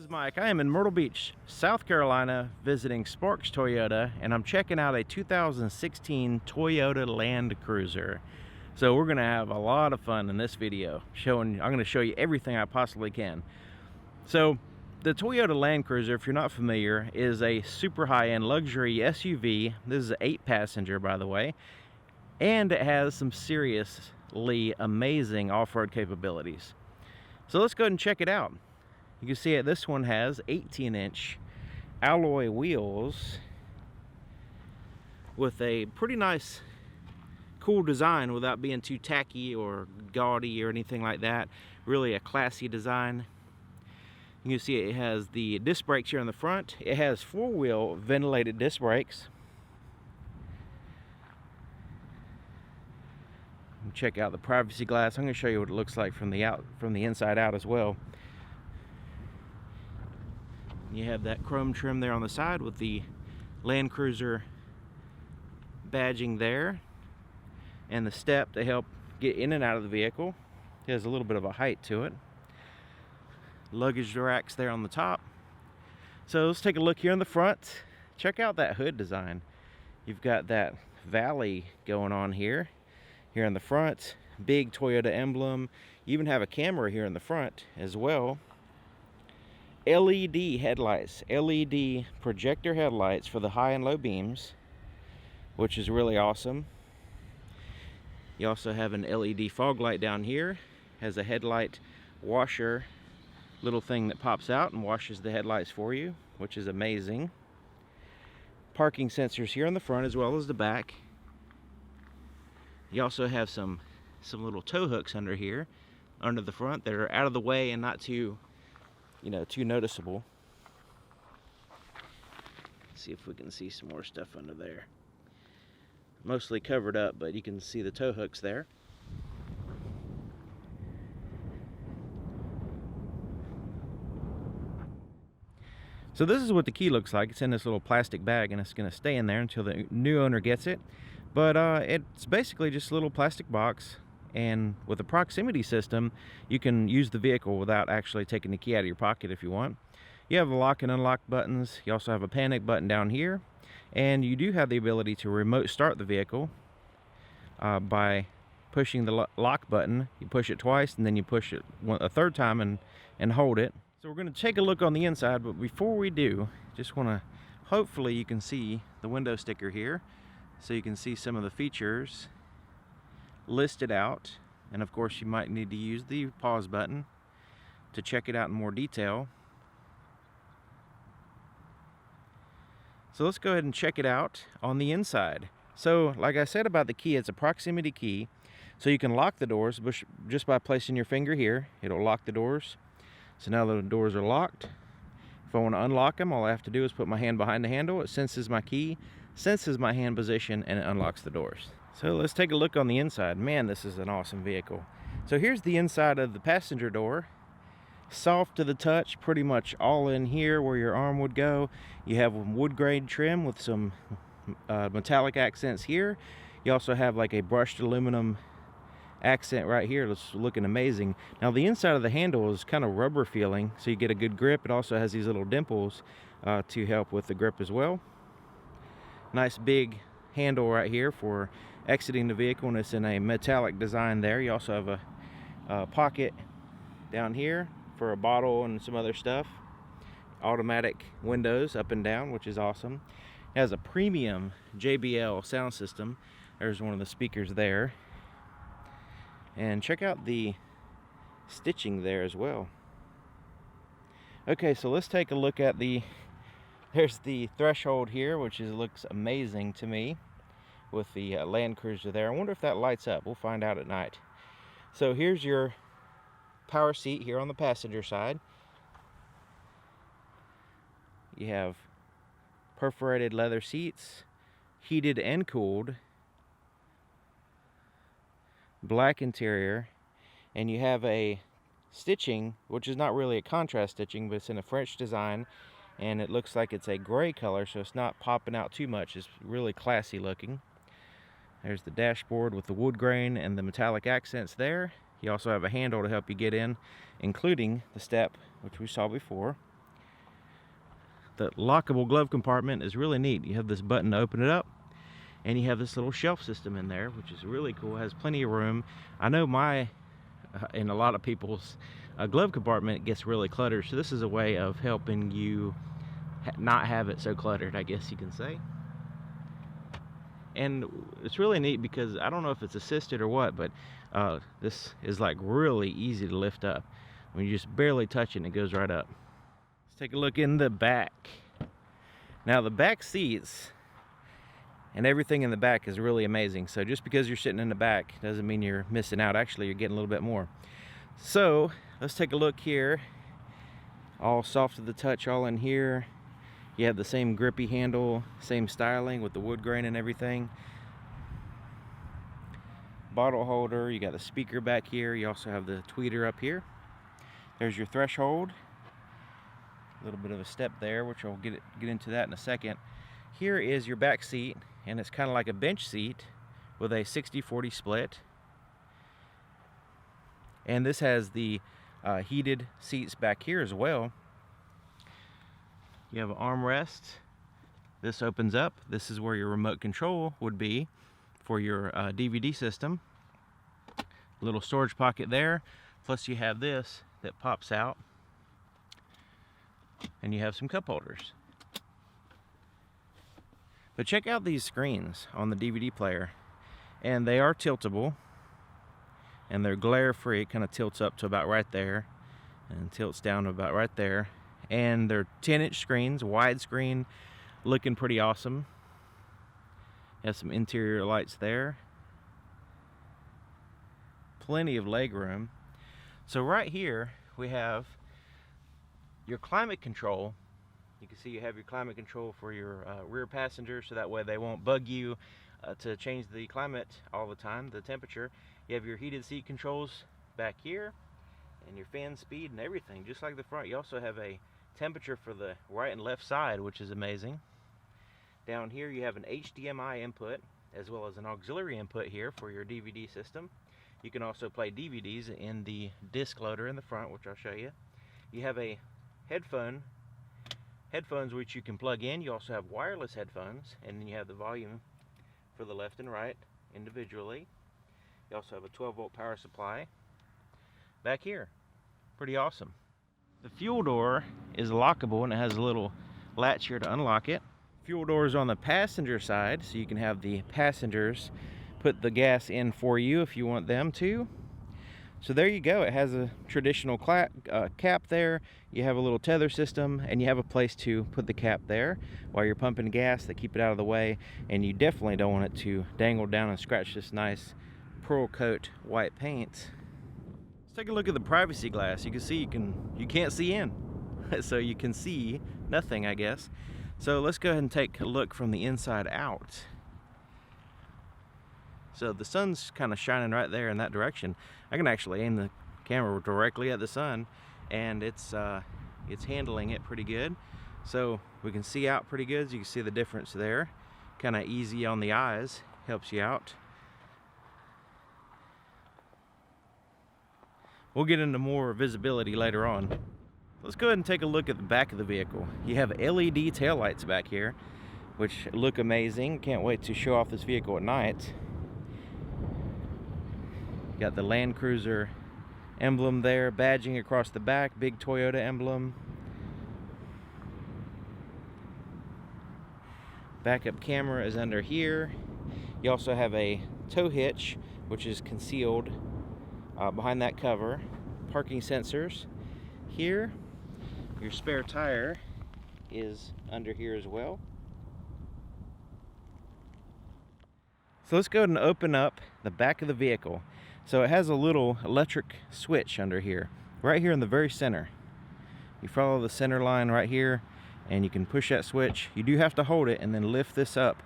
This is Mike. I am in Myrtle Beach, South Carolina, visiting Sparks Toyota, and I'm checking out a 2016 Toyota Land Cruiser. So we're gonna have a lot of fun in this video. I'm gonna show you everything I possibly can. So the Toyota Land Cruiser, if you're not familiar, is a super high-end luxury SUV. This is an 8-passenger, by the way, and it has some seriously amazing off-road capabilities. So let's go ahead and check it out. You can see it, this one has 18-inch alloy wheels with a pretty nice, cool design without being too tacky or gaudy or anything like that. Really a classy design. You can see it has the disc brakes here in the front. It has 4-wheel ventilated disc brakes. Check out the privacy glass. I'm going to show you what it looks like from the inside out as well. You have that chrome trim there on the side with the Land Cruiser badging there, and the step to help get in and out of the vehicle. It has a little bit of a height to it. Luggage racks there on the top. So let's take a look here in the front. Check out that hood design. You've got that valley going on here in the front. Big Toyota emblem. You even have a camera here in the front as well. LED headlights, LED projector headlights for the high and low beams, which is really awesome. You also have an LED fog light down here. Has a headlight washer little thing that pops out and washes the headlights for you, which is amazing. Parking sensors here in the front as well as the back. You also have some little tow hooks under here, under the front, that are out of the way and not too noticeable. Let's see if we can see some more stuff under there. Mostly covered up, but you can see the tow hooks there. So this is what the key looks like. It's in this little plastic bag, and it's going to stay in there until the new owner gets it. But it's basically just a little plastic box, and with a proximity system, you can use the vehicle without actually taking the key out of your pocket if you want. You have the lock and unlock buttons. You also have a panic button down here, and you do have the ability to remote start the vehicle by pushing the lock button. You push it twice, and then you push it a third time and hold it. So we're going to take a look on the inside, but before we do, just want to, hopefully you can see the window sticker here, so you can see some of the features listed out. And of course you might need to use the pause button to check it out in more detail. So let's go ahead and check it out on the inside. So like I said about the key, it's a proximity key, so you can lock the doors just by placing your finger here. It'll lock the doors. So now the doors are locked. If I want to unlock them, all I have to do is put my hand behind the handle. It senses my key, senses my hand position, and it unlocks the doors. So let's take a look on the inside. Man, this is an awesome vehicle. So here's the inside of the passenger door. Soft to the touch, pretty much all in here where your arm would go. You have wood grain trim with some metallic accents here. You also have like a brushed aluminum accent right here. It's looking amazing. Now the inside of the handle is kind of rubber feeling, so you get a good grip. It also has these little dimples to help with the grip as well. Nice big handle right here for exiting the vehicle, and it's in a metallic design there. You also have a pocket down here for a bottle and some other stuff. Automatic windows up and down, which is awesome. It has a premium JBL sound system. There's one of the speakers there. And check out the stitching there as well. Okay, so let's take a look at there's the threshold here, which looks amazing to me with the Land Cruiser there. I wonder if that lights up. We'll find out at night. So here's your power seat here on the passenger side. You have perforated leather seats, heated and cooled, black interior, and you have a stitching, which is not really a contrast stitching, but it's in a French design, and it looks like it's a gray color, so it's not popping out too much. It's really classy looking. There's the dashboard with the wood grain and the metallic accents there. You also have a handle to help you get in, including the step, which we saw before. the lockable glove compartment is really neat. You have this button to open it up, and you have this little shelf system in there, which is really cool. It has plenty of room. I know my and a lot of people's glove compartment gets really cluttered, so this is a way of helping you not have it so cluttered, I guess you can say. And it's really neat because I don't know if it's assisted or what, but this is like really easy to lift up. When you just barely touch it and it goes right up. Let's take a look in the back. Now the back seats and everything in the back is really amazing. So just because you're sitting in the back doesn't mean you're missing out. Actually, you're getting a little bit more. So let's take a look here. All soft to the touch, all in here. You have the same grippy handle, same styling with the wood grain and everything. Bottle holder, you got the speaker back here. You also have the tweeter up here. There's your threshold. A little bit of a step there, which I'll get into that in a second. Here is your back seat, and it's kind of like a bench seat with a 60-40 split. And this has the heated seats back here as well. You have an armrest. This opens up. This is where your remote control would be for your DVD system. Little storage pocket there. Plus you have this that pops out. And you have some cup holders. But check out these screens on the DVD player. And they are tiltable. And they're glare free. It kind of tilts up to about right there. And tilts down to about right there. And they're 10-inch screens, widescreen, looking pretty awesome. Have some interior lights there. Plenty of leg room. So right here we have your climate control. You can see you have your climate control for your rear passengers, so that way they won't bug you to change the climate all the time, the temperature. You have your heated seat controls back here, and your fan speed and everything, just like the front. You also have a temperature for the right and left side, which is amazing. Down here you have an HDMI input as well as an auxiliary input here for your DVD system. You can also play DVDs in the disc loader in the front, which I'll show you. You have a headphones which you can plug in. You also have wireless headphones, and then you have the volume for the left and right individually. You also have a 12-volt power supply back here. Pretty awesome. The fuel door is lockable, and it has a little latch here to unlock it. Fuel door is on the passenger side, so you can have the passengers put the gas in for you if you want them to. So there you go. It has a traditional cap there. You have a little tether system, and you have a place to put the cap there while you're pumping gas to keep it out of the way. And you definitely don't want it to dangle down and scratch this nice pearl coat white paint. Let's take a look at the privacy glass. You can see you can't see in, so you can see nothing, I guess. So let's go ahead and take a look from the inside out. So the sun's kind of shining right there in that direction. I can actually aim the camera directly at the sun, and it's handling it pretty good. So we can see out pretty good. As you can see the difference there. Kind of easy on the eyes, helps you out. We'll get into more visibility later on. Let's go ahead and take a look at the back of the vehicle. You have LED taillights back here, which look amazing. Can't wait to show off this vehicle at night. Got the Land Cruiser emblem there, badging across the back, big Toyota emblem. Backup camera is under here. You also have a tow hitch, which is concealed behind that cover. Parking sensors here. Your spare tire is under here as well. So let's go ahead and open up the back of the vehicle. So it has a little electric switch under here, right here in the very center. You follow the center line right here, and you can push that switch. You do have to hold it and then lift this up.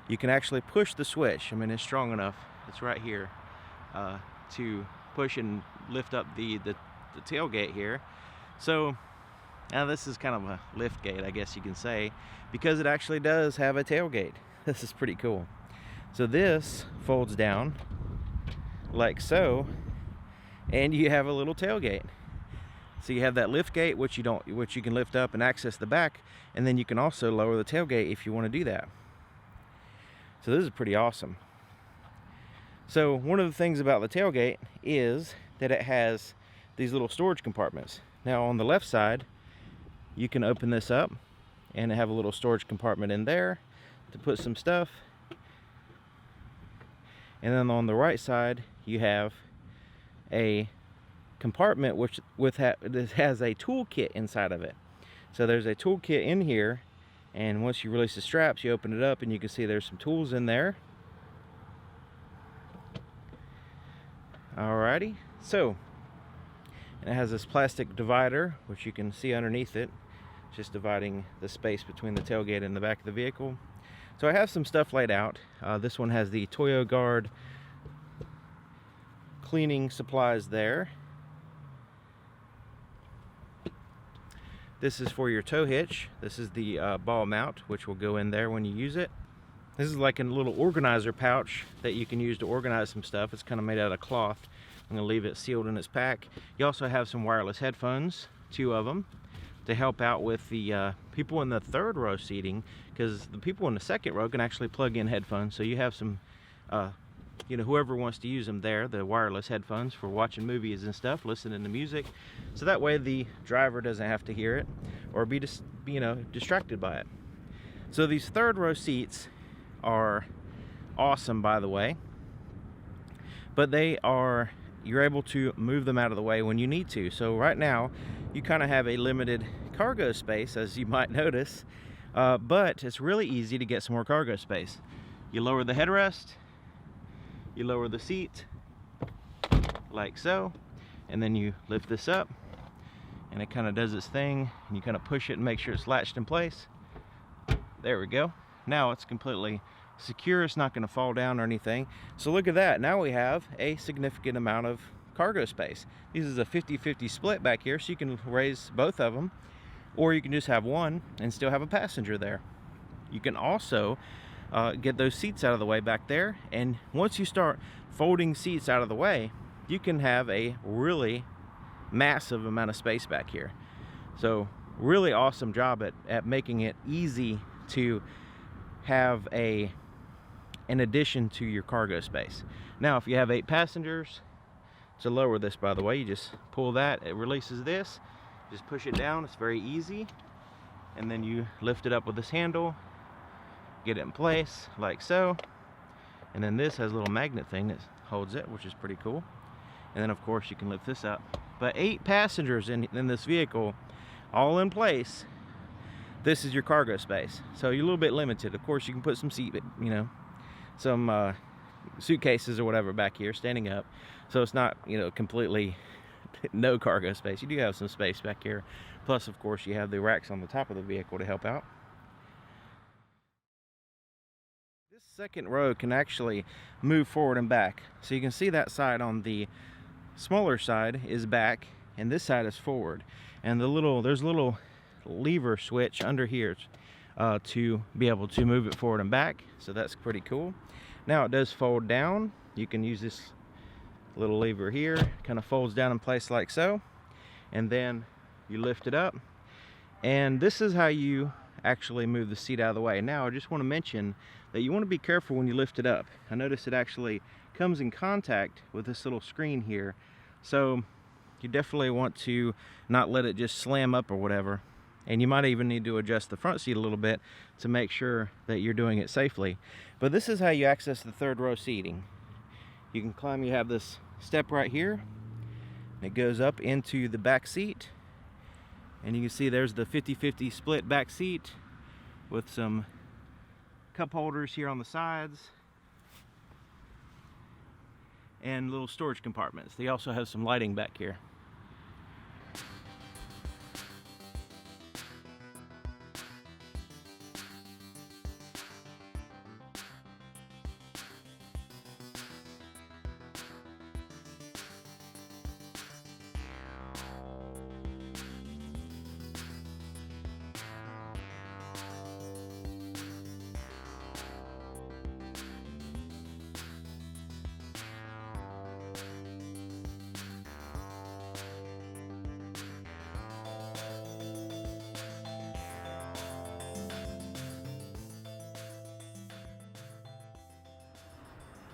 You can actually push the switch. I mean, it's strong enough. It's right here to push and lift up the tailgate here. So now this is kind of a lift gate, I guess you can say, because it actually does have a tailgate. This is pretty cool. So this folds down like so, and you have a little tailgate. So you have that lift gate, which you can lift up and access the back, and then you can also lower the tailgate if you want to do that. So this is pretty awesome. So one of the things about the tailgate is that it has these little storage compartments. Now on the left side, you can open this up and have a little storage compartment in there to put some stuff. And then on the right side, you have a compartment which has a toolkit inside of it. So there's a toolkit in here, and once you release the straps, you open it up and you can see there's some tools in there. Alrighty, so it has this plastic divider which you can see underneath it, just dividing the space between the tailgate and the back of the vehicle. So I have some stuff laid out. This one has the Toyo Guard cleaning supplies there. This is for your tow hitch. This is the ball mount, which will go in there when you use it. This is like a little organizer pouch that you can use to organize some stuff. It's kind of made out of cloth. I'm going to leave it sealed in its pack. You also have some wireless headphones, 2 of them, to help out with the people in the 3rd row seating, because the people in the 2nd row can actually plug in headphones. So you have some, you know, whoever wants to use them there, the wireless headphones for watching movies and stuff, listening to music. So that way the driver doesn't have to hear it or be just, you know, distracted by it. So these 3rd row seats are awesome, by the way, but you're able to move them out of the way when you need to. So right now you kind of have a limited cargo space, as you might notice, but it's really easy to get some more cargo space. You lower the headrest, you lower the seat like so, and then you lift this up and it kind of does its thing, and you kind of push it and make sure it's latched in place. There we go. Now it's completely secure. It's not going to fall down or anything. So look at that. Now we have a significant amount of cargo space. This is a 50-50 split back here, so you can raise both of them, or you can just have one and still have a passenger there. You can also get those seats out of the way back there, and once you start folding seats out of the way, you can have a really massive amount of space back here. So really awesome job at making it easy to have an addition to your cargo space. Now if you have 8 passengers, to lower this, by the way, you just pull that, it releases this, just push it down, it's very easy, and then you lift it up with this handle, get it in place like so, and then this has a little magnet thing that holds it, which is pretty cool. And then of course you can lift this up. But 8 passengers in this vehicle, all in place, this is your cargo space. So you're a little bit limited. Of course you can put some some suitcases or whatever back here standing up, so it's not, you know, completely no cargo space. You do have some space back here, plus of course you have the racks on the top of the vehicle to help out. This 2nd row can actually move forward and back, so you can see that side on the smaller side is back and this side is forward, and there's a little lever switch under here to be able to move it forward and back, so that's pretty cool. Now it does fold down. You can use this little lever here, kind of folds down in place like so, and then you lift it up, and this is how you actually move the seat out of the way. Now I just want to mention that you want to be careful when you lift it up. I notice it actually comes in contact with this little screen here, so you definitely want to not let it just slam up or whatever. And you might even need to adjust the front seat a little bit to make sure that you're doing it safely. But this is how you access the 3rd row seating. You can climb, you have this step right here. It goes up into the back seat. And you can see there's the 50-50 split back seat with some cup holders here on the sides and little storage compartments. They also have some lighting back here.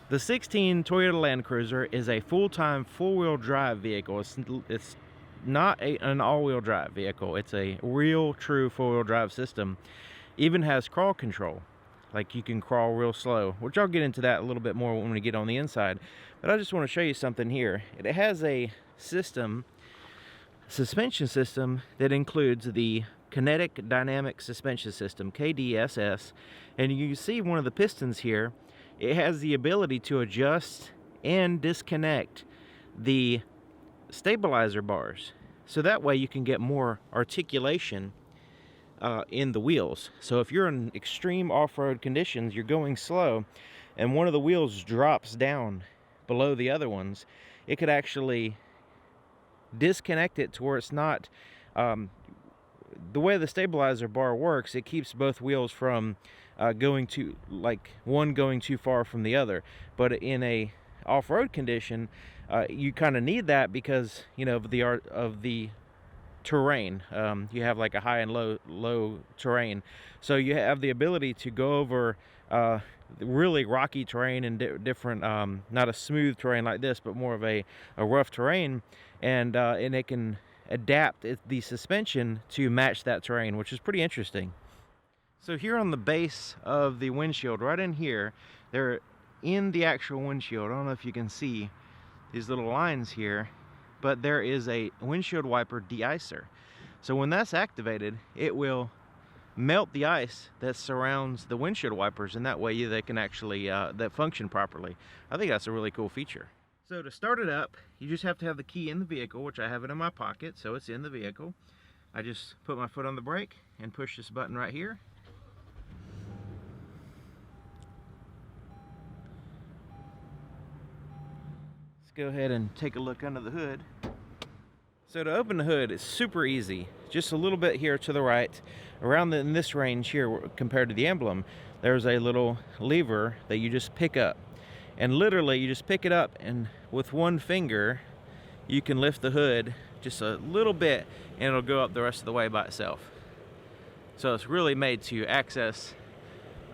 The 16 Toyota Land Cruiser is a full-time four-wheel drive vehicle. It's not an all-wheel drive vehicle. It's a real true four-wheel drive system. Even has crawl control, like you can crawl real slow, which I'll get into that a little bit more when we get on the inside. But I just want to show you something here. It has a suspension system that includes the kinetic dynamic suspension system, KDSS, and you can see one of the pistons here. It has the ability to adjust and disconnect the stabilizer bars, so that way you can get more articulation in the wheels. So if you're in extreme off-road conditions, you're going slow, and one of the wheels drops down below the other ones, it could actually disconnect it to where it's not the way the stabilizer bar works. It keeps both wheels from going too, like one going too far from the other. But in a off-road condition, you kind of need that because, you know, of the terrain. You have like a high and low terrain, so you have the ability to go over really rocky terrain and different, not a smooth terrain like this, but more of a rough terrain, and it can adapt the suspension to match that terrain, which is pretty interesting. So here on the base of the windshield, right in here, they're in the actual windshield. I don't know if you can see these little lines here, but there is a windshield wiper de-icer. So when that's activated, it will melt the ice that surrounds the windshield wipers, and that way they can actually that function properly. I think that's a really cool feature. So to start it up, you just have to have the key in the vehicle, which I have it in my pocket, so it's in the vehicle. I just put my foot on the brake and push this button right here. Let's go ahead and take a look under the hood. So to open the hood, it's super easy. Just a little bit here to the right, around in this range here compared to the emblem, there's a little lever that you just pick up. And literally you just pick it up, and with one finger you can lift the hood just a little bit and it'll go up the rest of the way by itself. So it's really made to access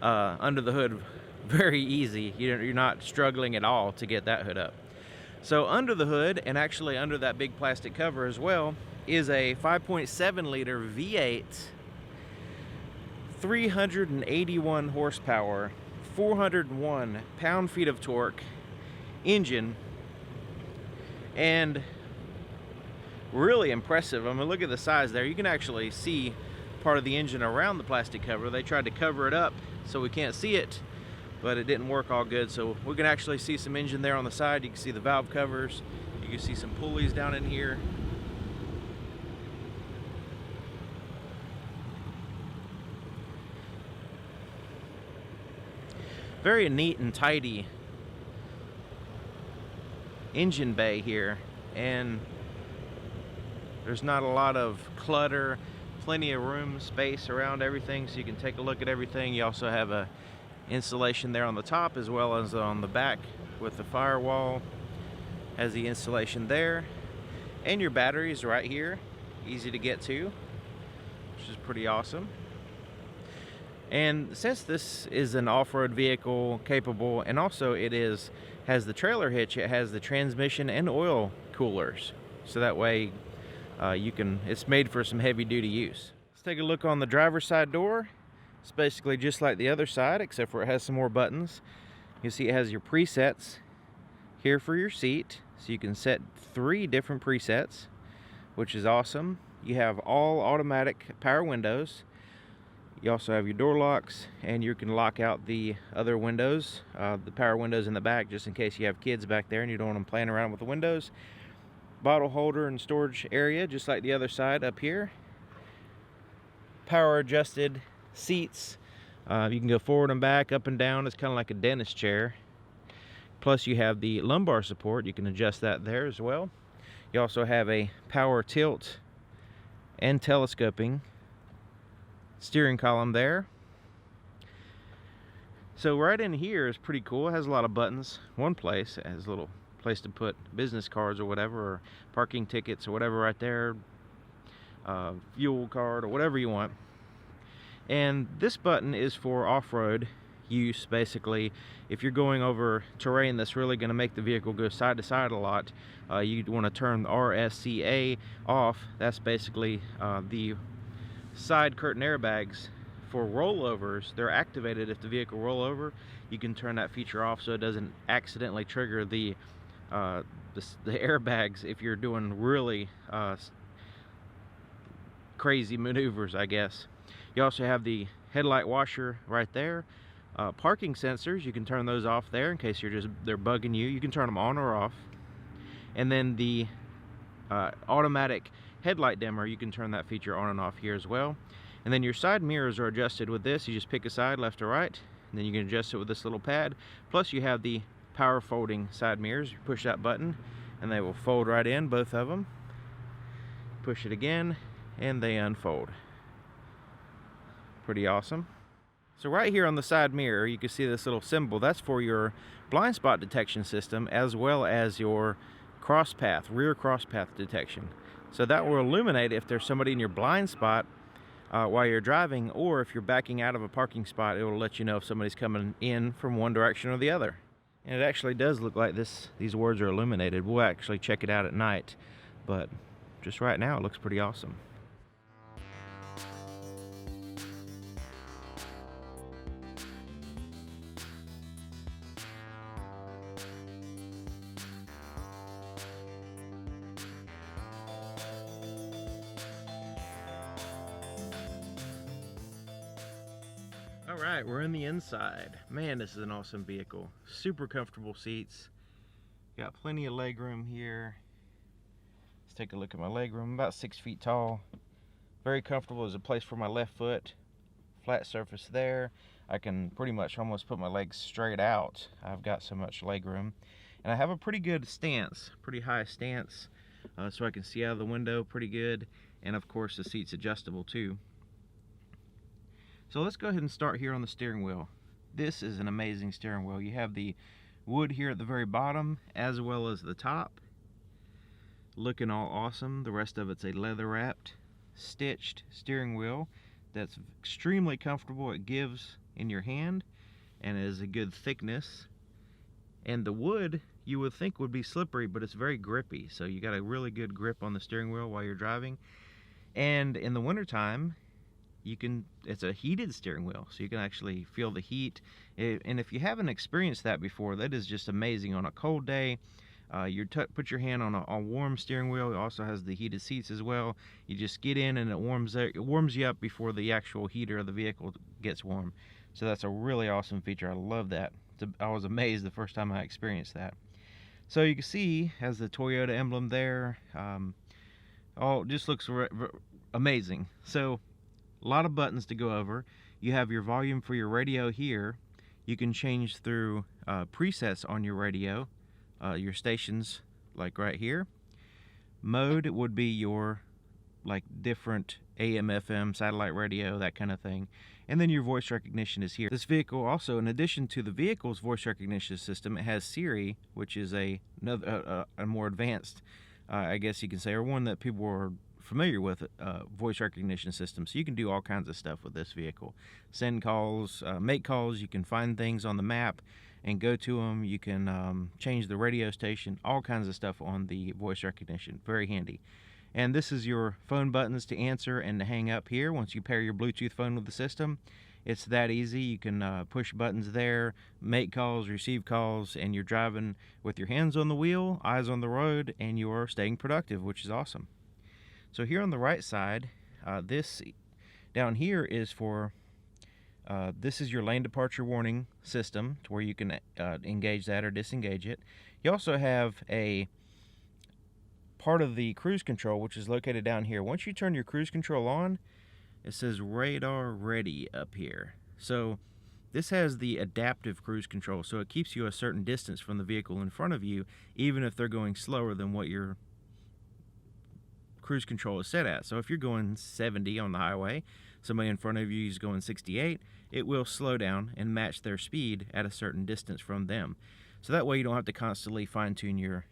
under the hood very easy. You're not struggling at all to get that hood up. So under the hood, and actually under that big plastic cover as well, is a 5.7 liter V8, 381 horsepower, 401 pound-feet of torque engine, and really impressive. I mean, look at the size there. You can actually see part of the engine around the plastic cover. They tried to cover it up so we can't see it, but it didn't work all good. So we can actually see some engine there on the side. You can see the valve covers. You can see some pulleys down in here. Very neat and tidy engine bay here, and there's not a lot of clutter, plenty of room, space around everything, so you can take a look at everything. You also have a installation there on the top as well as on the back with the firewall. Has the installation there, and your batteries right here, easy to get to, which is pretty awesome. And since this is an off-road vehicle capable, and also it has the trailer hitch, it has the transmission and oil coolers, so that way it's made for some heavy-duty use. Let's take a look on the driver's side door. It's basically just like the other side, except for it has some more buttons. You see it has your presets here for your seat, so you can set 3 different presets, which is awesome. You have all automatic power windows. You also have your door locks, and you can lock out the other windows, the power windows in the back, just in case you have kids back there and you don't want them playing around with the windows. Bottle holder and storage area, just like the other side up here. Power adjusted seats. You can go forward and back, up and down. It's kind of like a dentist chair. Plus you have the lumbar support. You can adjust that there as well. You also have a power tilt and telescoping steering column there. So right in here is pretty cool. It has a lot of buttons. One place, it has a little place to put business cards or whatever, or parking tickets or whatever right there, fuel card or whatever you want. And this button is for off-road use. Basically, if you're going over terrain that's really going to make the vehicle go side to side a lot, you'd want to turn the RSCA off. That's basically the side curtain airbags for rollovers. They're activated if the vehicle roll over. You can turn that feature off so it doesn't accidentally trigger the airbags if you're doing really crazy maneuvers, I guess. You also have the headlight washer right there. Parking sensors, you can turn those off there in case they're bugging you. You can turn them on or off. And then the automatic headlight dimmer, you can turn that feature on and off here as well. And then your side mirrors are adjusted with this. You just pick a side, left or right, and then you can adjust it with this little pad. Plus you have the power folding side mirrors. You push that button and they will fold right in, both of them. Push it again and they unfold. Pretty awesome. So right here on the side mirror, you can see this little symbol. That's for your blind spot detection system, as well as your cross path, rear cross path detection. So that will illuminate if there's somebody in your blind spot while you're driving, or if you're backing out of a parking spot, it will let you know if somebody's coming in from one direction or the other. And it actually does look like these words are illuminated. We'll actually check it out at night, but just right now it looks pretty awesome. Alright, we're in the inside. Man, this is an awesome vehicle. Super comfortable seats. Got plenty of leg room here. Let's take a look at my leg room. I'm about 6 feet tall. Very comfortable. There's a place for my left foot. Flat surface there. I can pretty much almost put my legs straight out. I've got so much leg room. And I have a pretty good stance, pretty high stance, so I can see out of the window pretty good. And of course the seat's adjustable too. So let's go ahead and start here on the steering wheel. This is an amazing steering wheel. You have the wood here at the very bottom as well as the top. Looking all awesome. The rest of it's a leather wrapped, stitched steering wheel that's extremely comfortable. It gives in your hand and is a good thickness. And the wood you would think would be slippery, but it's very grippy. So you got a really good grip on the steering wheel while you're driving. And in the wintertime, it's a heated steering wheel, so you can actually feel the heat. And if you haven't experienced that before, that is just amazing. On a cold day, put your hand on a warm steering wheel. It also has the heated seats as well. You just get in and it warms you up before the actual heater of the vehicle gets warm. So that's a really awesome feature. I love that. I was amazed the first time I experienced that. So you can see, has the Toyota emblem there. Just looks amazing. So a lot of buttons to go over. You have your volume for your radio here. You can change through presets on your radio, your stations, like right here. Mode would be your different AM, FM, satellite radio, that kind of thing. And then your voice recognition is here. This vehicle also, in addition to the vehicle's voice recognition system, it has Siri, which is a more advanced, I guess you can say, or one that people are familiar with, voice recognition system. So you can do all kinds of stuff with this vehicle. Send calls, make calls. You can find things on the map and go to them. You can change the radio station, all kinds of stuff on the voice recognition. Very handy. And this is your phone buttons to answer and to hang up here once you pair your Bluetooth phone with the system. It's that easy. You can push buttons there, make calls, receive calls, and you're driving with your hands on the wheel, eyes on the road, and you're staying productive, which is awesome. So here on the right side, this down here is for, this is your lane departure warning system, to where you can engage that or disengage it. You also have a part of the cruise control, which is located down here. Once you turn your cruise control on, it says radar ready up here. So this has the adaptive cruise control, so it keeps you a certain distance from the vehicle in front of you, even if they're going slower than what your cruise control is set at. So if you're going 70 on the highway, somebody in front of you is going 68, it will slow down and match their speed at a certain distance from them. So that way you don't have to constantly fine-tune your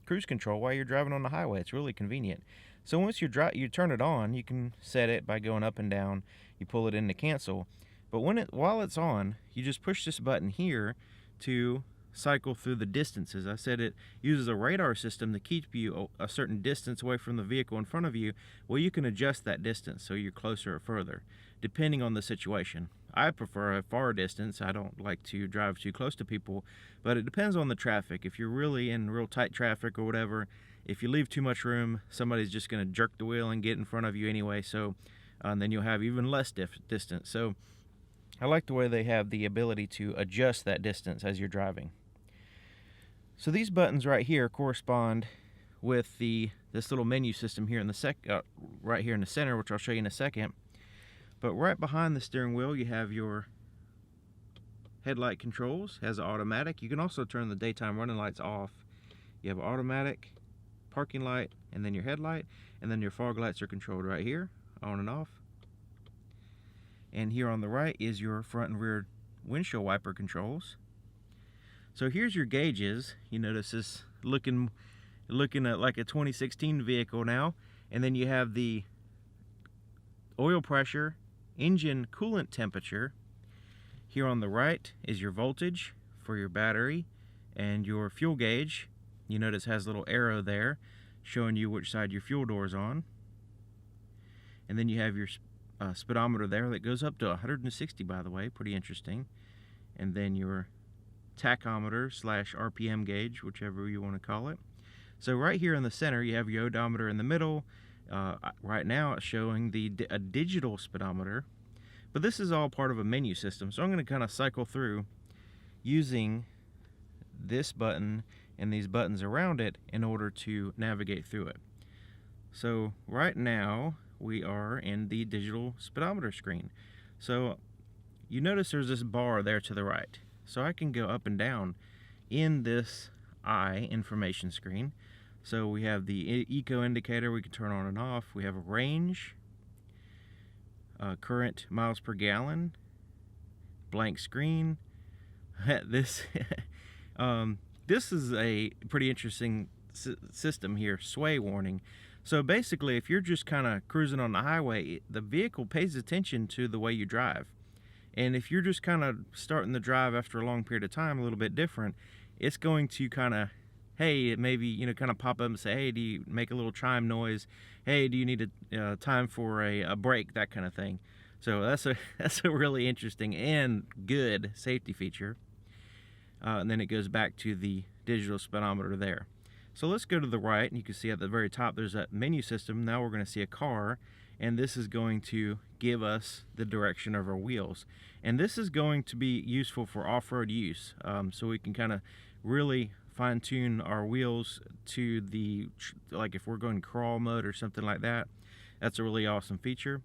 cruise control while you're driving on the highway. It's really convenient. So once you turn it on, you can set it by going up and down. You pull it in to cancel. But while it's on, you just push this button here to cycle through the distances. I said it uses a radar system to keep you a certain distance away from the vehicle in front of you. Well, you can adjust that distance so you're closer or further, depending on the situation. I prefer a far distance. I don't like to drive too close to people, but it depends on the traffic. If you're really in real tight traffic or whatever, if you leave too much room, somebody's just going to jerk the wheel and get in front of you anyway, so then you'll have even less distance. So I like the way they have the ability to adjust that distance as you're driving. So these buttons right here correspond with this little menu system here in the right here in the center, which I'll show you in a second. But right behind the steering wheel, you have your headlight controls. Has automatic. You can also turn the daytime running lights off. You have automatic, parking light, and then your headlight, and then your fog lights are controlled right here, on and off. And here on the right is your front and rear windshield wiper controls. So here's your gauges. You notice this looking at like a 2016 vehicle now. And then you have the oil pressure, engine coolant temperature. Here on the right is your voltage for your battery and your fuel gauge. You notice it has a little arrow there showing you which side your fuel door is on. And then you have your speedometer there that goes up to 160, by the way, pretty interesting. And then your tachometer / RPM gauge, whichever you want to call it. So right here in the center you have your odometer in the middle. Right now it's showing a digital speedometer, but this is all part of a menu system, so I'm going to kind of cycle through using this button and these buttons around it in order to navigate through it. So right now we are in the digital speedometer screen. So you notice there's this bar there to the right. So I can go up and down in this eye information screen. So we have the eco indicator we can turn on and off. We have a range, current miles per gallon, blank screen. This is a pretty interesting system here, sway warning. So basically, if you're just kind of cruising on the highway, the vehicle pays attention to the way you drive. And if you're just kind of starting the drive after a long period of time, a little bit different, it's going to kind of, hey, maybe, kind of pop up and say, hey, do you make a little chime noise? Hey, do you need a time for a break? That kind of thing. So that's a really interesting and good safety feature. And then it goes back to the digital speedometer there. So let's go to the right, and you can see at the very top there's that menu system. Now we're going to see a car, and this is going to give us the direction of our wheels. And this is going to be useful for off-road use, so we can kind of really fine-tune our wheels to like if we're going crawl mode or something like that. That's a really awesome feature.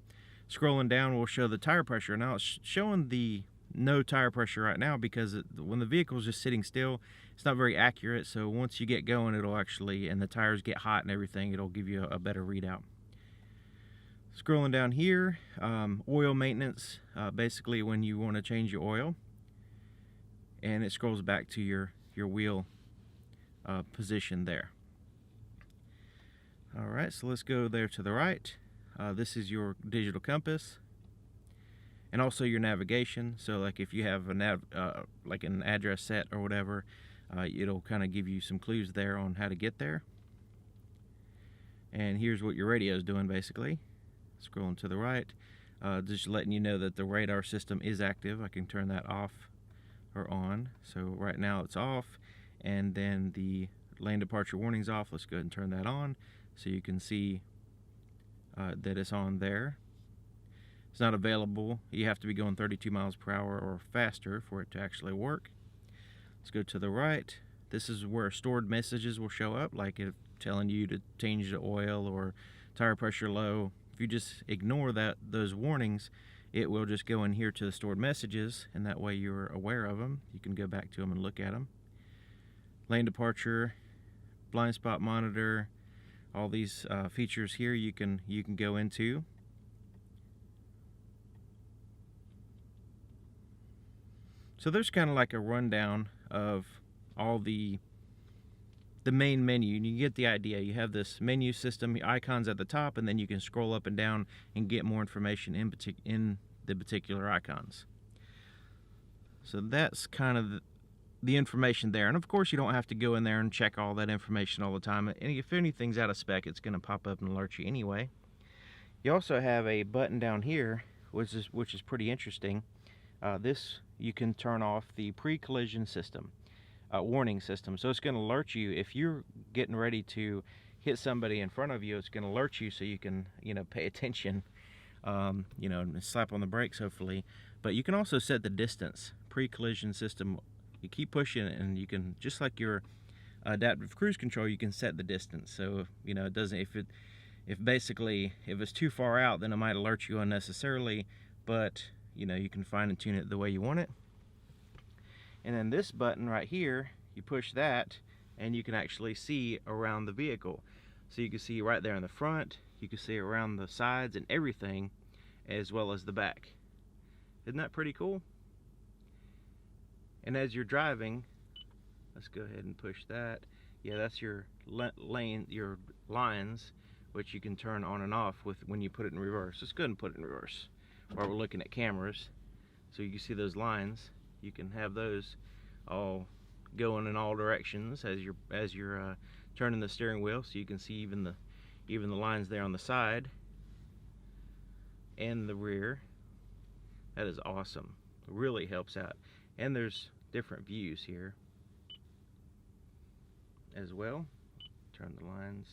Scrolling down, we'll show the tire pressure. Now it's showing the no tire pressure right now because when the vehicle is just sitting still, it's not very accurate. So once you get going, it'll actually, and the tires get hot and everything, it'll give you a better readout. Scrolling down here, oil maintenance, basically when you want to change your oil, and it scrolls back to your wheel position there. All right, so let's go there to the right. This is your digital compass, and also your navigation. So like if you have like an address set or whatever, it'll kind of give you some clues there on how to get there. And here's what your radio is doing basically. Scrolling to the right, just letting you know that the radar system is active. I can turn that off or on. So right now it's off, and then the lane departure warning's off. Let's go ahead and turn that on so you can see that it's on there. It's not available. You have to be going 32 miles per hour or faster for it to actually work. Let's go to the right. This is where stored messages will show up, like if telling you to change the oil or tire pressure low. If you just ignore those warnings, it will just go in here to the stored messages, and that way you're aware of them. You can go back to them and look at them. Lane departure, blind spot monitor, all these features here you can go into. So there's kind of like a rundown of all the main menu, and you get the idea. You have this menu system, icons at the top, and then you can scroll up and down and get more information in the particular icons. So that's kind of the information there. And of course, you don't have to go in there and check all that information all the time. And if anything's out of spec, it's going to pop up and alert you anyway. You also have a button down here, which is pretty interesting. This, you can turn off the pre-collision system, warning system. So it's going to alert you if you're getting ready to hit somebody in front of you. It's going to alert you so you can, pay attention, and slap on the brakes hopefully. But you can also set the distance. Pre-collision system, you keep pushing it, and you can, just like your adaptive cruise control, you can set the distance. So it doesn't, if it's too far out, then it might alert you unnecessarily, but you can fine and tune it the way you want it. And then this button right here, you push that and you can actually see around the vehicle. So you can see right there in the front, you can see around the sides and everything, as well as the back. Isn't that pretty cool? And as you're driving, let's go ahead and push that. Yeah, that's your lane, your lines, which you can turn on and off with when you put it in reverse. Let's go ahead and put it in reverse while we're looking at cameras. So you can see those lines. You can have those all going in all directions as you're turning the steering wheel, so you can see even the lines there on the side and the rear. That is awesome. It really helps out. And there's different views here as well. Turn the lines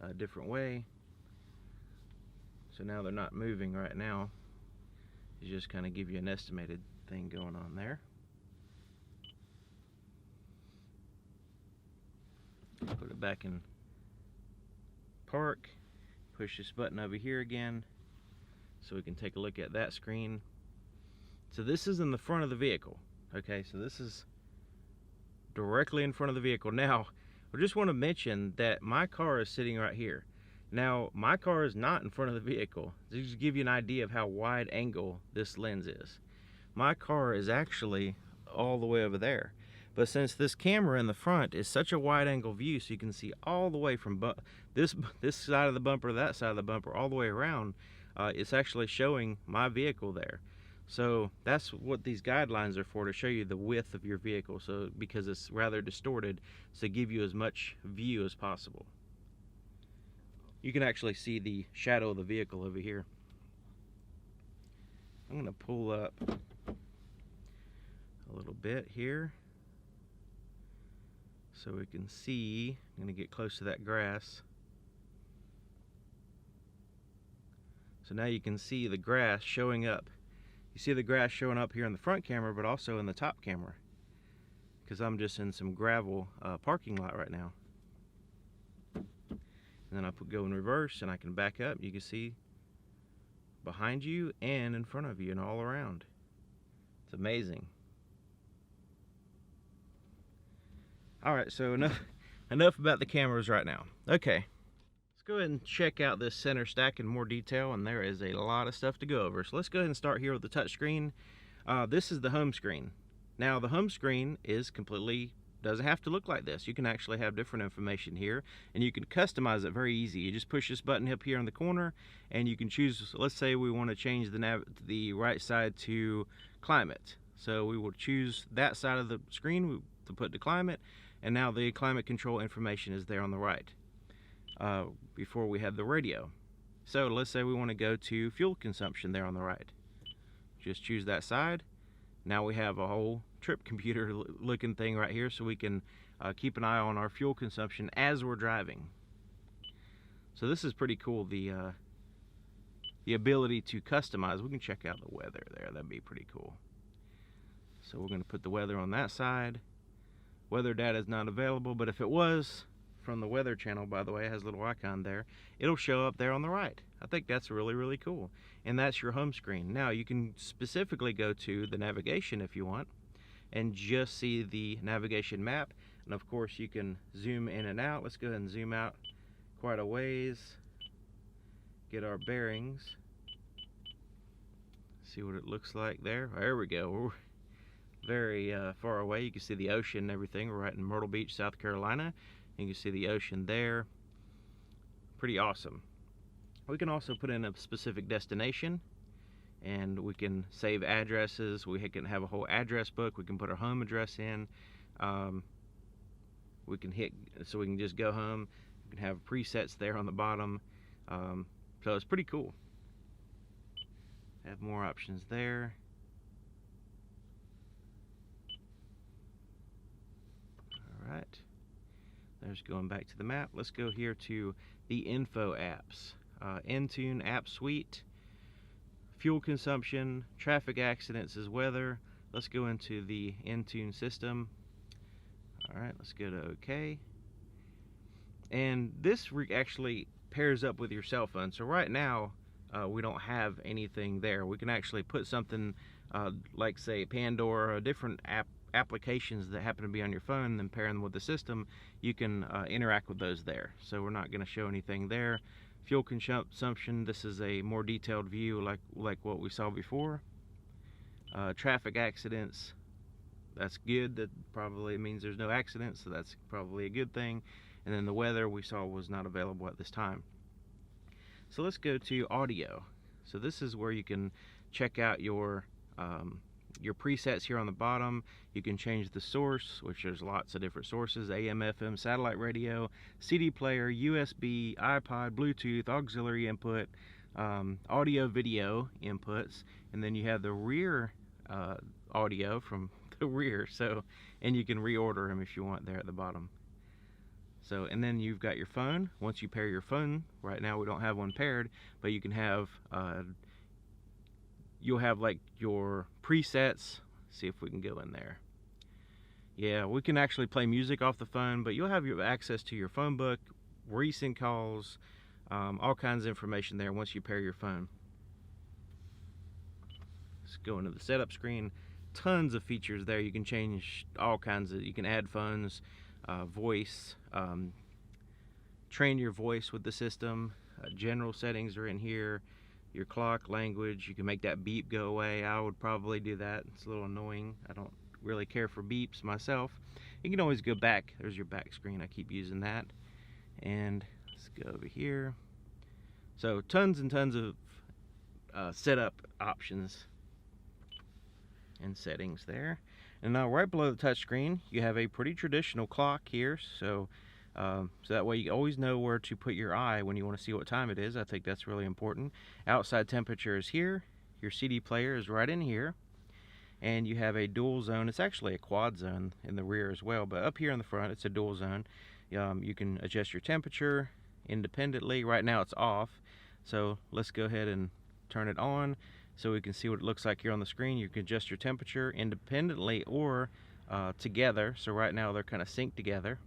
a different way. So now they're not moving right now. You just kind of give you an estimated thing going on there. Put it back in park. Push this button over here again so we can take a look at that screen. So this is in the front of the vehicle. Okay, so this is directly in front of the vehicle. Now, I just want to mention that my car is sitting right here. Now, my car is not in front of the vehicle. Just to give you an idea of how wide angle this lens is. My car is actually all the way over there. But since this camera in the front is such a wide angle view, so you can see all the way from this side of the bumper, that side of the bumper, all the way around, it's actually showing my vehicle there. So that's what these guidelines are for, to show you the width of your vehicle. So because it's rather distorted, so to give you as much view as possible. You can actually see the shadow of the vehicle over here. I'm going to pull up a little bit here so we can see. I'm going to get close to that grass. So now you can see the grass showing up. You see the grass showing up here in the front camera, but also in the top camera, because I'm just in some gravel parking lot right now. And then I go in reverse and I can back up. You can see behind you and in front of you and all around. It's amazing. Alright, so enough about the cameras right now. Okay, let's go ahead and check out this center stack in more detail, and there is a lot of stuff to go over. So let's go ahead and start here with the touch screen. This is the home screen. Now the home screen is doesn't have to look like this. You can actually have different information here, and you can customize it very easy. You just push this button up here in the corner, and you can choose. Let's say we want to change the right side to climate. So we will choose that side of the screen to put the climate, and now the climate control information is there on the right. Before we had the radio. So let's say we want to go to fuel consumption there on the right. Just choose that side. Now we have a whole trip computer looking thing right here, so we can keep an eye on our fuel consumption as we're driving. So this is pretty cool, the ability to customize. We can check out the weather there. That'd be pretty cool. So we're going to put the weather on that side. Weather data is not available, but if it was from the weather channel, by the way, it has a little icon there, it'll show up there on the right. I think that's really, really cool. And that's your home screen. Now you can specifically go to the navigation if you want and just see the navigation map. And of course you can zoom in and out. Let's go ahead and zoom out quite a ways, get our bearings, see what it looks like there. There we go. We're very far away. You can see the ocean and everything. We're right in Myrtle Beach, South Carolina. You can see the ocean there. Pretty awesome. We can also put in a specific destination. and we can save addresses. We can have a whole address book. We can put our home address in. We can hit, so we can just go home. We can have presets there on the bottom. So it's pretty cool. Have more options there. All right. There's going back to the map. Let's go here to the info apps. Intune app suite, fuel consumption, traffic accidents is weather. Let's go into the Intune system. All right, let's go to OK. And this actually pairs up with your cell phone. So right now, we don't have anything there. We can actually put something like, say, Pandora or different applications that happen to be on your phone, and then pair them with the system. You can interact with those there. So we're not going to show anything there. Fuel consumption, this is a more detailed view like what we saw before. Traffic accidents, that's good. That probably means there's no accidents, so that's probably a good thing. And then the weather we saw was not available at this time. So let's go to audio. So this is where you can check out your presets here on the bottom. You can change the source, which there's lots of different sources: AM, FM, satellite radio, CD player, USB, iPod, Bluetooth, auxiliary input, audio video inputs, and then you have the rear audio from the rear. So, and you can reorder them if you want there at the bottom. So, and then you've got your phone. Once you pair your phone, right now we don't have one paired, but you can have you'll have like your presets. See if we can go in there. Yeah, we can actually play music off the phone, but you'll have your access to your phone book, recent calls, all kinds of information there once you pair your phone. Let's go into the setup screen. Tons of features there. You can change all kinds of, you can add phones, voice, train your voice with the system. General settings are in here. Your clock, language, you can make that beep go away. I would probably do that. It's a little annoying. I don't really care for beeps myself. You can always go back. There's your back screen. I keep using that. And let's go over here. So tons and tons of setup options and settings there. And now right below the touch screen, you have a pretty traditional clock here. So that way you always know where to put your eye when you want to see what time it is. I think that's really important. Outside temperature is here. Your CD player is right in here. And you have a dual zone. It's actually a quad zone in the rear as well, but up here in the front it's a dual zone. You can adjust your temperature independently. Right now it's off, so let's go ahead and turn it on so we can see what it looks like here on the screen. You can adjust your temperature independently or together. So right now they're kind of synced together.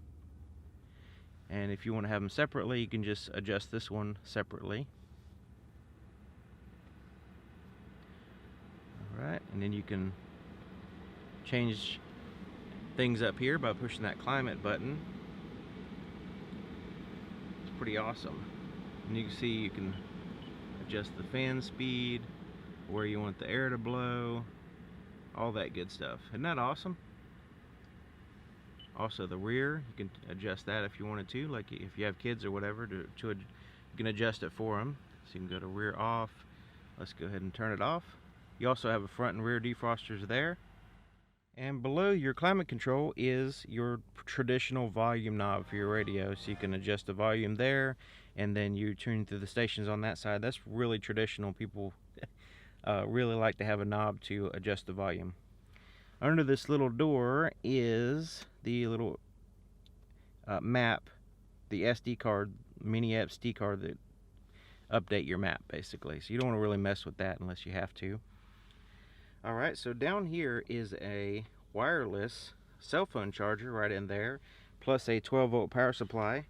And if you want to have them separately, you can just adjust this one separately. Alright, and then you can change things up here by pushing that climate button. It's pretty awesome. And you can see you can adjust the fan speed, where you want the air to blow, all that good stuff. Isn't that awesome? Also the rear, you can adjust that if you wanted to, like if you have kids or whatever, you can adjust it for them. So you can go to rear off. Let's go ahead and turn it off. You also have a front and rear defrosters there. And below your climate control is your traditional volume knob for your radio. So you can adjust the volume there, and then you tune through the stations on that side. That's really traditional. People really like to have a knob to adjust the volume. Under this little door is the little map, the SD card, mini SD card that update your map basically. So you don't want to really mess with that unless you have to. Alright, so down here is a wireless cell phone charger right in there, plus a 12-volt power supply.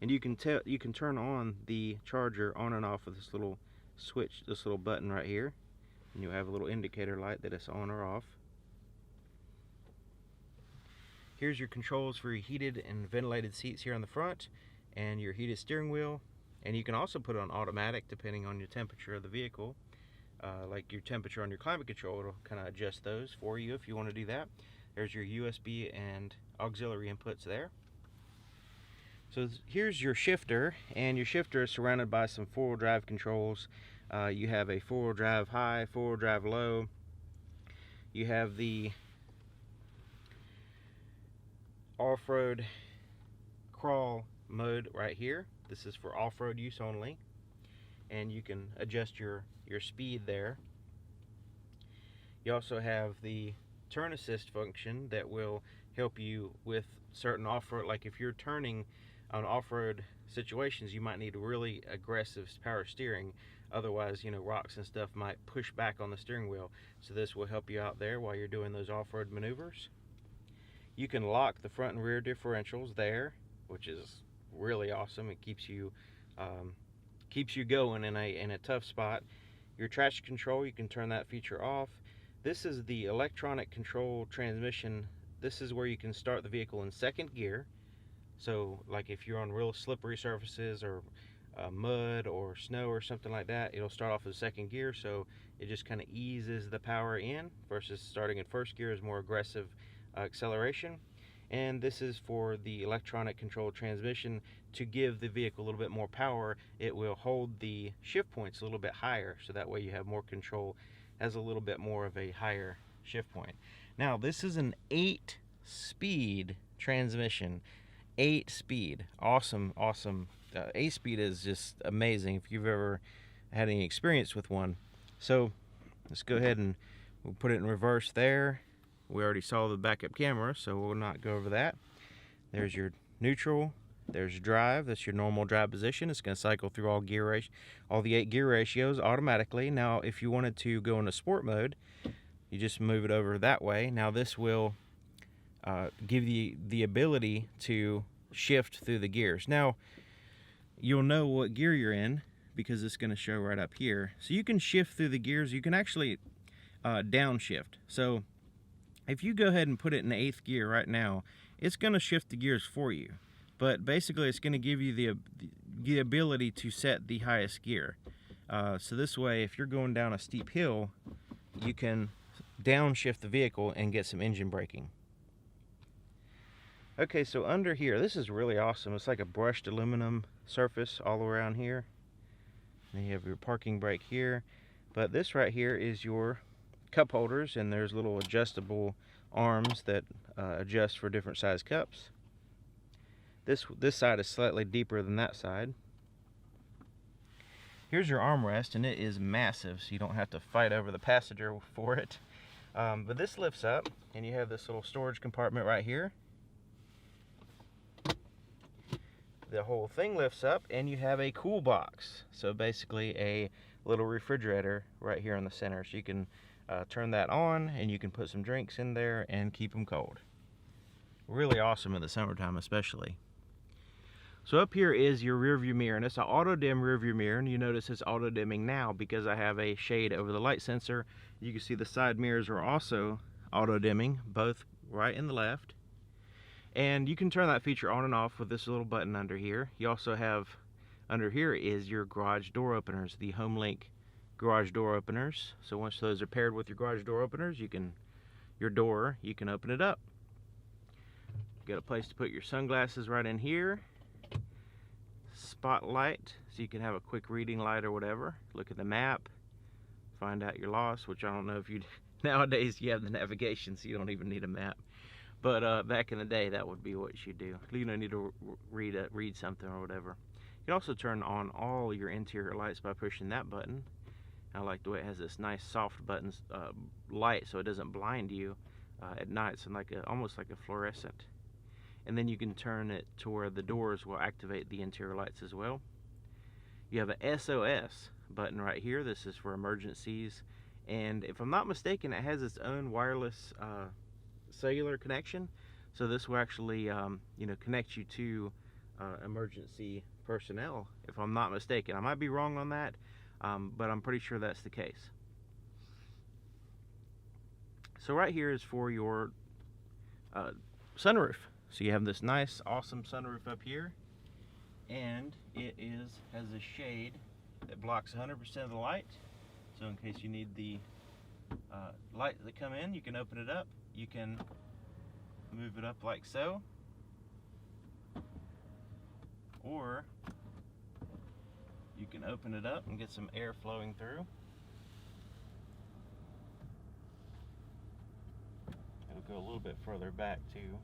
And you can turn on the charger on and off with this little switch, this little button right here. And you'll have a little indicator light that it's on or off. Here's your controls for your heated and ventilated seats here on the front, and your heated steering wheel. And you can also put it on automatic depending on your temperature of the vehicle. Like your temperature on your climate control, it'll kind of adjust those for you if you want to do that. There's your USB and auxiliary inputs there. So here's your shifter, and your shifter is surrounded by some four-wheel drive controls. You have a 4-wheel drive high, 4-wheel drive low. You have the off-road crawl mode right here. This is for off-road use only, and you can adjust your speed there. You also have the turn assist function that will help you with certain off-road, like if you're turning on off-road situations, you might need really aggressive power steering. Otherwise, you know, rocks and stuff might push back on the steering wheel. So this will help you out there while you're doing those off-road maneuvers. You can lock the front and rear differentials there, which is really awesome. It keeps you going in a tough spot. Your traction control, you can turn that feature off. This is the electronic control transmission. This is where you can start the vehicle in second gear. So like if you're on real slippery surfaces or mud or snow or something like that, it'll start off in second gear, so it just kind of eases the power in, versus starting in first gear is more aggressive acceleration. And this is for the electronic control transmission to give the vehicle a little bit more power. It will hold the shift points a little bit higher, so that way you have more control, has a little bit more of a higher shift point. Now this is an 8-speed transmission. 8-speed, awesome. 8-speed is just amazing if you've ever had any experience with one. So let's go ahead and we'll put it in reverse there. We already saw the backup camera, so we'll not go over that. There's your neutral, there's drive. That's your normal drive position. It's going to cycle through all the 8 gear ratios automatically. Now if you wanted to go into sport mode, you just move it over that way. Now this will give you the ability to shift through the gears. Now you'll know what gear you're in because it's going to show right up here. So you can shift through the gears. You can actually downshift. So if you go ahead and put it in 8th gear right now, it's going to shift the gears for you. But basically it's going to give you the ability to set the highest gear. So this way, if you're going down a steep hill, you can downshift the vehicle and get some engine braking. Okay, so under here, this is really awesome. It's like a brushed aluminum surface all around here. And you have your parking brake here. But this right here is your cup holders, and there's little adjustable arms that adjust for different size cups. This side is slightly deeper than that side. Here's your armrest, and it is massive, so you don't have to fight over the passenger for it. But this lifts up, and you have this little storage compartment right here. The whole thing lifts up, and you have a cool box. So basically a little refrigerator right here in the center. So you can turn that on, and you can put some drinks in there and keep them cold. Really awesome in the summertime especially. So up here is your rear view mirror, and it's an auto dim rear view mirror, and you notice it's auto dimming now because I have a shade over the light sensor. You can see the side mirrors are also auto dimming, both right and the left. And you can turn that feature on and off with this little button under here. You also have, under here is your garage door openers, the HomeLink garage door openers. So once those are paired with your garage door openers, you can open it up. Got a place to put your sunglasses right in here. Spotlight, so you can have a quick reading light or whatever. Look at the map, find out you're lost, which I don't know if you nowadays you have the navigation, so you don't even need a map. But back in the day, that would be what you do. You don't need to read something or whatever. You can also turn on all your interior lights by pushing that button. I like the way it has this nice soft buttons light, so it doesn't blind you at night. It's like almost like a fluorescent. And then you can turn it to where the doors will activate the interior lights as well. You have a SOS button right here. This is for emergencies, and if I'm not mistaken, it has its own wireless cellular connection, so this will actually connect you to emergency personnel, if I'm not mistaken. I might be wrong on that, but I'm pretty sure that's the case. So right here is for your sunroof. So you have this nice awesome sunroof up here, and it has a shade that blocks 100% of the light, so in case you need the light that come in, you can open it up. You can move it up like so, or You can open it up and get some air flowing through. It'll go a little bit further back too.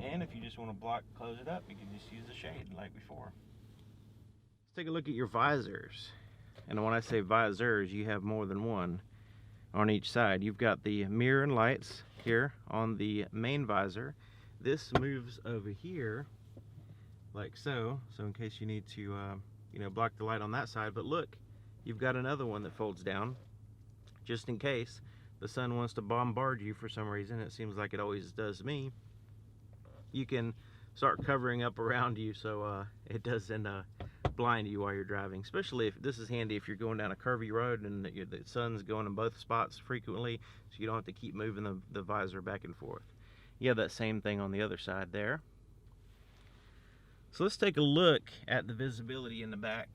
And if you just want to close it up, you can just use the shade like before. Let's take a look at your visors. And when I say visors, you have more than one on each side. You've got the mirror and lights here on the main visor. This moves over here like so, in case you need to you know, block the light on that side. But look, you've got another one that folds down just in case the sun wants to bombard you for some reason. It seems like it always does me. You can start covering up around you so it doesn't blind you while you're driving. Especially if this is handy if you're going down a curvy road and the sun's going in both spots frequently, so you don't have to keep moving the visor back and forth. You have that same thing on the other side there. So let's take a look at the visibility in the back.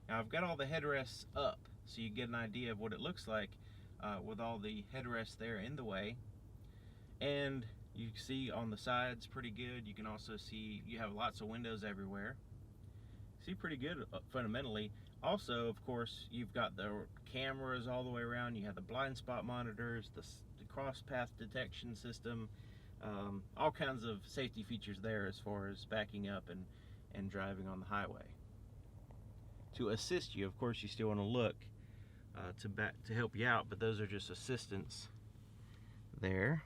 Now I've got all the headrests up so you get an idea of what it looks like with all the headrests there in the way. And you can see on the sides pretty good. You can also see you have lots of windows everywhere. See pretty good fundamentally. Also, of course, you've got the cameras all the way around. You have the blind spot monitors, the cross path detection system, all kinds of safety features there as far as backing up and driving on the highway. To assist you, of course, you still want to look to help you out, but those are just assistants there.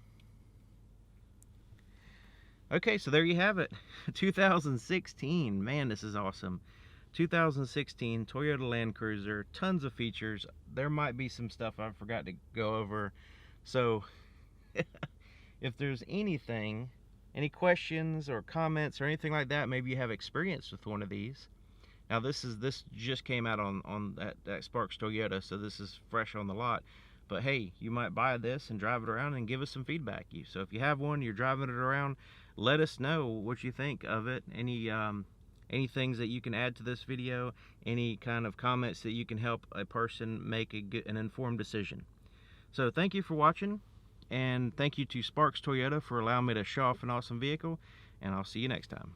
Okay, so there you have it. 2016, man, this is awesome. 2016 Toyota Land Cruiser, tons of features. There might be some stuff I forgot to go over. So if there's anything, any questions or comments or anything like that, maybe you have experience with one of these. Now this just came out on that Sparks Toyota, so this is fresh on the lot. But hey, you might buy this and drive it around and give us some feedback. So if you have one, you're driving it around, let us know what you think of it. Any things that you can add to this video, any kind of comments that you can help a person make an informed decision. So thank you for watching, and thank you to Sparks Toyota for allowing me to show off an awesome vehicle, and I'll see you next time.